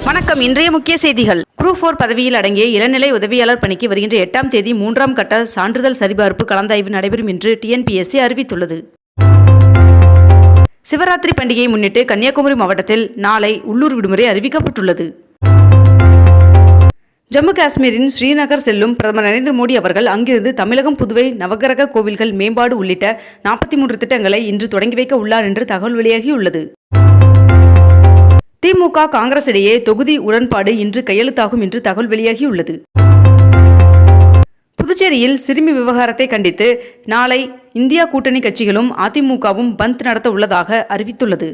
வணக்கம். இன்றைய முக்கிய செய்திகள். குரூப் 4 பதவியில் அடங்கிய இளநிலை உதவியாளர் பணிக்கு வருகின்ற 8ஆம் தேதி 3ஆம் கட்ட சான்றிதழ் சரிபார்ப்பு கலந்தாய்வு நடைபெறும் என்று TNPSC அறிவித்துள்ளது. சிவராத்திரி பண்டிகையை முன்னிட்டு கன்னியாகுமரி மாவட்டத்தில் நாளை உள்ளூர் விடுமுறை அறிவிக்கப்பட்டுள்ளது. ஜம்மு காஷ்மீரின் ஸ்ரீநகர் செல்லும் பிரதமர் நரேந்திர மோடி அவர்கள் அங்கிருந்து தமிழகம், புதுவை நவகிரக கோவில்கள் மேம்பாடு உள்ளிட்ட 43 திட்டங்களை இன்று தொடங்கி வைக்க உள்ளார் என்று தகவல் வெளியாகியுள்ளது. திமுக, காங்கிரஸ் இடையே தொகுதி உடன்பாடு இன்று கையெழுத்தாகும் என்று தகவல் வெளியாகியுள்ளது. புதுச்சேரியில் சிறுமி விவகாரத்தை கண்டித்து நாளை இந்தியா கூட்டணி கட்சிகளும் அதிமுகவும் பந்த் நடத்த உள்ளதாக அறிவித்துள்ளது.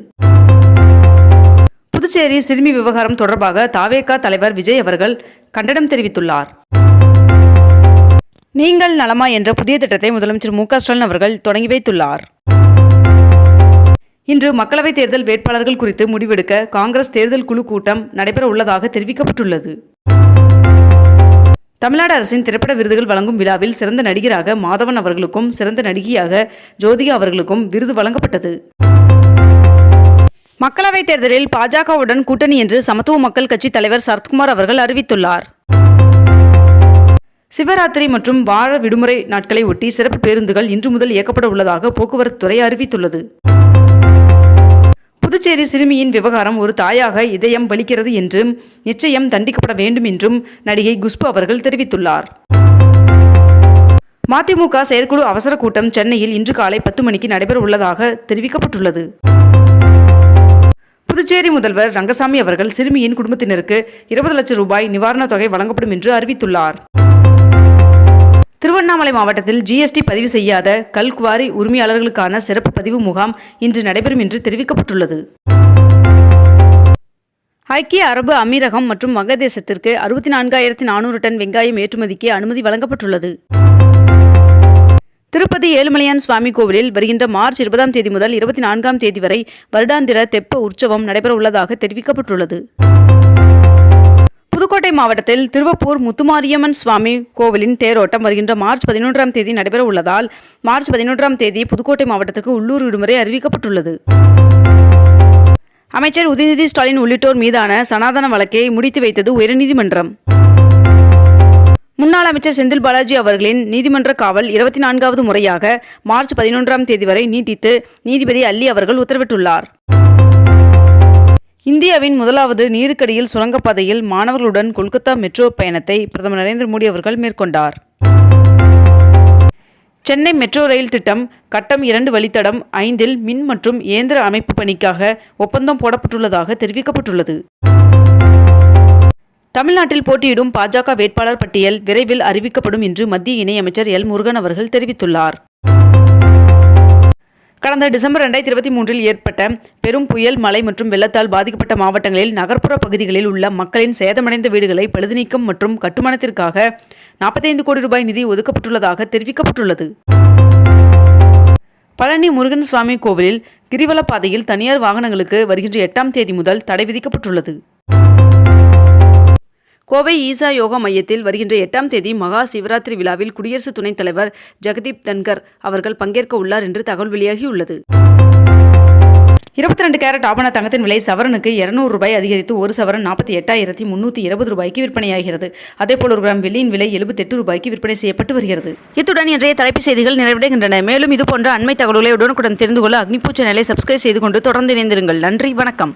புதுச்சேரி சிறுமி விவகாரம் தொடர்பாக தாவேகா தலைவர் விஜய் அவர்கள் கண்டனம் தெரிவித்துள்ளார். நீங்கள் நலமா என்ற புதிய திட்டத்தை முதலமைச்சர் மு க ஸ்டாலின் அவர்கள் தொடங்கி வைத்துள்ளார். இன்று மக்களவைத் தேர்தல் வேட்பாளர்கள் குறித்து முடிவெடுக்க காங்கிரஸ் தேர்தல் குழு கூட்டம் நடைபெற உள்ளதாக தெரிவிக்கப்பட்டுள்ளது. தமிழ்நாடு அரசின் திரைப்பட விருதுகள் வழங்கும் விழாவில் சிறந்த நடிகராக மாதவன் அவர்களுக்கும் சிறந்த நடிகையாக ஜோதிகா அவர்களுக்கும் விருது வழங்கப்பட்டது. மக்களவைத் தேர்தலில் பாஜகவுடன் கூட்டணி என்று சமத்துவ மக்கள் கட்சி தலைவர் சரத்குமார் அவர்கள் அறிவித்துள்ளார். சிவராத்திரி மற்றும் வார விடுமுறை நாட்களை ஒட்டி சிறப்பு பேருந்துகள் இன்று முதல் இயக்கப்பட உள்ளதாக போக்குவரத்து துறை அறிவித்துள்ளது. புதுச்சேரி சிறுமியின் விவகாரம் ஒரு தாயாக இதயம் வலிக்கிறது என்றும் நிச்சயம் தண்டிக்கப்பட வேண்டும் என்றும் நடிகை குஷ்பு அவர்கள் தெரிவித்துள்ளார். மதிமுக செயற்குழு அவசர கூட்டம் சென்னையில் இன்று காலை 10 மணிக்கு நடைபெற உள்ளதாக தெரிவிக்கப்பட்டுள்ளது. புதுச்சேரி முதல்வர் ரங்கசாமி அவர்கள் சிறுமியின் குடும்பத்தினருக்கு 20 லட்சம் ரூபாய் நிவாரணத் தொகை வழங்கப்படும் என்று அறிவித்துள்ளார். திருவண்ணாமலை மாவட்டத்தில் GST பதிவு செய்யாத கல்குவாரி உரிமையாளர்களுக்கான சிறப்பு பதிவு முகாம் இன்று நடைபெறும் என்று தெரிவிக்கப்பட்டுள்ளது. ஐக்கிய அரபு அமீரகம் மற்றும் வங்கதேசத்திற்கு 64,400 டன் வெங்காயம் ஏற்றுமதிக்கு அனுமதி வழங்கப்பட்டுள்ளது. திருப்பதி ஏழுமலையான் சுவாமி கோவிலில் வருகின்ற மார்ச் 20ஆம் தேதி முதல் 24ஆம் தேதி வரை வருடாந்திர தெப்ப உற்சவம் நடைபெற உள்ளதாக தெரிவிக்கப்பட்டுள்ளது. புதுக்கோட்டை மாவட்டத்தில் திருவப்பூர் முத்துமாரியம்மன் சுவாமி கோவிலின் தேரோட்டம் வருகின்ற மார்ச் 11ஆம் தேதி நடைபெற உள்ளதால் மார்ச் 11ஆம் தேதி புதுக்கோட்டை மாவட்டத்திற்கு உள்ளூர் விடுமுறை அறிவிக்கப்பட்டுள்ளது. அமைச்சர் உதயநிதி ஸ்டாலின் உள்ளிட்டோர் மீதான சனாதன வழக்கை முடித்து வைத்தது உயர்நீதிமன்றம். முன்னாள் அமைச்சர் செந்தில் பாலாஜி அவர்களின் நீதிமன்ற காவல் 24வது முறையாக மார்ச் 11ஆம் தேதி வரை நீட்டித்து நீதிபதி அல்லி அவர்கள் உத்தரவிட்டுள்ளார். இந்தியாவின் முதலாவது நீருக்கடியில் சுரங்கப்பாதையில் மாணவர்களுடன் கொல்கத்தா மெட்ரோ பயணத்தை பிரதமர் நரேந்திர மோடி அவர்கள் மேற்கொண்டார். சென்னை மெட்ரோ ரயில் திட்டம் கட்டம் 2 வழித்தடம் 5இல் மின் மற்றும் இயந்திர அமைப்பு பணிக்காக ஒப்பந்தம் போடப்பட்டுள்ளதாக தெரிவிக்கப்பட்டுள்ளது. தமிழ்நாட்டில் போட்டியிடும் பாஜக வேட்பாளர் பட்டியல் விரைவில் அறிவிக்கப்படும் என்று மத்திய இணையமைச்சர் எல் முருகன் அவர்கள் தெரிவித்துள்ளார். கடந்த டிசம்பர் 2023இல் ஏற்பட்ட பெரும் புயல், மழை மற்றும் வெள்ளத்தால் பாதிக்கப்பட்ட மாவட்டங்களில் நகர்ப்புற பகுதிகளில் உள்ள மக்களின் சேதமடைந்த வீடுகளை பழுதுநீக்கம் மற்றும் கட்டுமானத்திற்காக 45 கோடி ரூபாய் நிதி ஒதுக்கப்பட்டுள்ளதாக தெரிவிக்கப்பட்டுள்ளது. பழனி முருகன் சுவாமி கோவிலில் கிரிவல பாதையில் தனியார் வாகனங்களுக்கு வருகின்ற 8ஆம் தேதி முதல் தடை விதிக்கப்பட்டுள்ளது. கோவை ஈசா யோகா மையத்தில் வருகின்ற 8ஆம் தேதி மகா சிவராத்திரி விழாவில் குடியரசு துணைத் தலைவர் ஜெகதீப் தன்கர் அவர்கள் பங்கேற்க உள்ளார் என்று தகவல் வெளியாகியுள்ளது. 22 கேரட் ஆபண தங்கத்தின் விலை சவரனுக்கு 200 ரூபாய் அதிகரித்து ஒரு சவரன் 48,320 ரூபாய்க்கு விற்பனையாகிறது. அதேபோல் 1 கிராம் வெள்ளியின் விலை 78 ரூபாய்க்கு விற்பனை செய்யப்பட்டு வருகிறது. இத்துடன் இன்றைய தலைப்புச் செய்திகள் நிறைவடைகின்றன. மேலும் இதுபோன்ற அண்மை தகவல்களை உடனுக்குடன் தெரிந்து கொள்ள அக்னிபூ சேனலை சப்ஸ்கிரைப் செய்து கொண்டு தொடர்ந்து இணைந்திருங்கள். நன்றி, வணக்கம்.